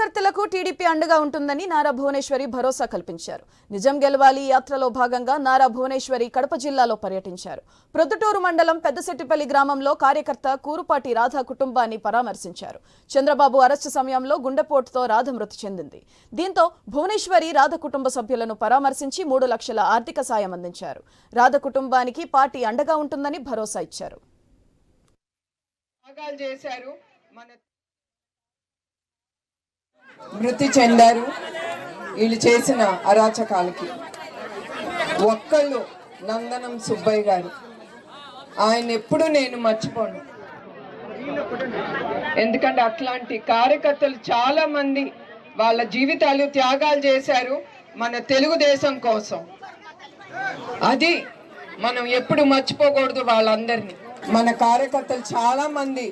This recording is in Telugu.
కార్యకర్తలకు టీడీపీ అండగా ఉంటుందని నారా భువనేశ్వరి భరోసా కల్పించారు. నిజం గెలవాలి యాత్రలో భాగంగా నారా భువనేశ్వరి కడప జిల్లాలో పర్యటించారు. ప్రొద్దుటూరు మండలం పెద్దశెట్టిపల్లి గ్రామంలో కార్యకర్త కూరుపాటి రాధ కుటుంబాన్ని పరామర్శించారు. చంద్రబాబు అరెస్టు సమయంలో గుండెపోటుతో రాధ మృతి చెందింది. దీంతో భువనేశ్వరి రాధ కుటుంబ సభ్యులను పరామర్శించి 3 లక్షల ఆర్థిక సాయం అందించారు. రాధ కుటుంబానికి పార్టీ అండగా ఉంటుందని భరోసా ఇచ్చారు. మృతి చెందారు. వీళ్ళు చేసిన అరాచకాలకి ఒక్కళ్ళు నందనం సుబ్బయ్య గారు, ఆయన ఎప్పుడు నేను మర్చిపోను. ఎందుకంటే అట్లాంటి కార్యకర్తలు చాలా మంది వాళ్ళ జీవితాలు త్యాగాలు చేశారు మన తెలుగుదేశం కోసం. అది మనం ఎప్పుడు మర్చిపోకూడదు వాళ్ళందరినీ. మన కార్యకర్తలు చాలా మంది